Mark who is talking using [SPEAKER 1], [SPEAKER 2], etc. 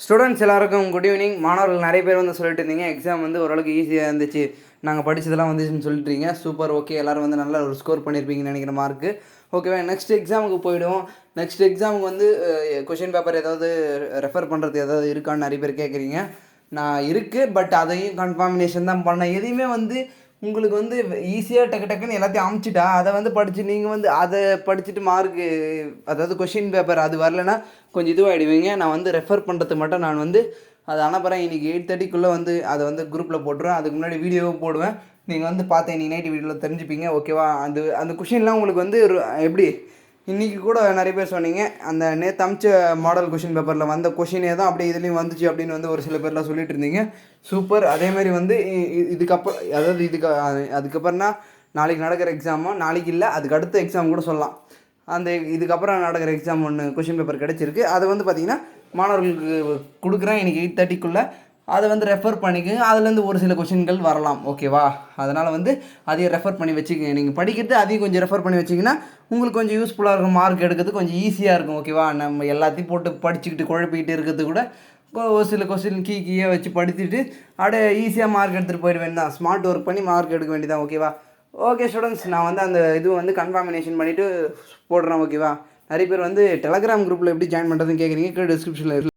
[SPEAKER 1] Students எல்லாருக்கும் good evening. மாணவர்கள் நிறைய பேர் வந்து சொல்லிட்டு இருந்தீங்க எக்ஸாம் வந்து ஓரளவுக்கு ஈஸியாக இருந்துச்சு, நாங்கள் படித்ததெல்லாம் வந்துச்சுன்னு சொல்லிட்டுருங்க. Super, okay. எல்லோரும் வந்து நல்ல ஒரு ஸ்கோர் பண்ணியிருப்பீங்கன்னு நினைக்கிற மார்க்கு. ஓகேவா, நெக்ஸ்ட் எக்ஸாமுக்கு போயிடுவோம். நெக்ஸ்ட் எக்ஸாமுக்கு வந்து கொஷின் பேப்பர் ஏதாவது ரெஃபர் பண்ணுறது ஏதாவது இருக்கான்னு நிறைய பேர் கேட்குறீங்க. நான் இருக்குது, பட் அதையும் கன்ஃபார்மினேஷன் தான் பண்ணேன். எதையுமே வந்து உங்களுக்கு வந்து ஈஸியாக டக்கு டக்குன்னு எல்லாத்தையும் அமுச்சிட்டா அதை வந்து படித்து நீங்கள் வந்து அதை படிச்சுட்டு மார்க்கு, அதாவது கொஷின் பேப்பர் அது வரலைன்னா கொஞ்சம் இதுவாகிடுவீங்க. நான் வந்து ரெஃபர் பண்ணுறதுக்கு மட்டும் நான் வந்து அதை அனுப்புகிறேன். இன்றைக்கி 8:30க்குள்ளே வந்து அதை வந்து குரூப்பில் போட்டுருவேன். அதுக்கு முன்னாடி வீடியோவும் போடுவேன். நீங்கள் வந்து பார்த்து இன்றைக்கி நைட்டு வீடியோவில் தெரிஞ்சுப்பீங்க. ஓகேவா, அந்த கொஷின்லாம் உங்களுக்கு வந்து எப்படி இன்றைக்கி கூட நிறைய பேர் சொன்னீங்க, அந்த நேற்று அமிச்ச மாடல் கொஷின் பேப்பரில் வந்த கொஷினே தான் அப்படியே இதுலேயும் வந்துச்சு அப்படின்னு வந்து ஒரு சில பேர்லாம் சொல்லிட்டு இருந்தீங்க. சூப்பர். அதேமாதிரி வந்து இதுக்கப்புறம், அதாவது அதுக்கப்புறம்னா நாளைக்கு நடக்கிற எக்ஸாமோ, நாளைக்கு இல்லை அதுக்கு அடுத்த எக்ஸாம் கூட சொல்லலாம். அந்த இதுக்கப்புறம் நடக்கிற எக்ஸாம் ஒன்று கொஷின் பேப்பர் கிடச்சிருக்கு. அதை வந்து பார்த்திங்கன்னா மாணவர்களுக்கு கொடுக்குறேன் இன்றைக்கி 8:30க்குள்ளே. அதை வந்து ரெஃபர் பண்ணிக்கோங்க. அதுலேருந்து ஒரு சில கொஷின்கள் வரலாம். ஓகேவா, அதனால் வந்து அதையும் ரெஃபர் பண்ணி வச்சுக்கோங்க. நீங்கள் படிக்கிறது அதையும் கொஞ்சம் ரெஃபர் பண்ணி வச்சிங்கன்னா உங்களுக்கு கொஞ்சம் யூஸ்ஃபுல்லாக இருக்கும். மார்க் எடுக்கிறது கொஞ்சம் ஈஸியாக இருக்கும். ஓகேவா, நம்ம எல்லாத்தையும் போட்டு படிச்சுக்கிட்டு குழப்பிக்கிட்டு இருக்கிறது கூட ஒரு சில கொஸ்டின் கீயாக வச்சு படிச்சுட்டு அப்படியே ஈஸியாக மார்க் எடுத்துகிட்டு போயிடுவேன் தான். ஸ்மார்ட் ஒர்க் பண்ணி மார்க் எடுக்க வேண்டியதான். ஓகேவா, ஓகே ஸ்டூடெண்ட்ஸ், நான் வந்து அந்த இது வந்து கன்ஃபர்மினேஷன் பண்ணிவிட்டு போடுறேன். ஓகேவா, நிறைய பேர் வந்து டெலகிராம் குரூப்பில் எப்படி ஜாயின் பண்ணுறதுன்னு கேட்குறீங்க. டிஸ்கிரிப்ஷனில்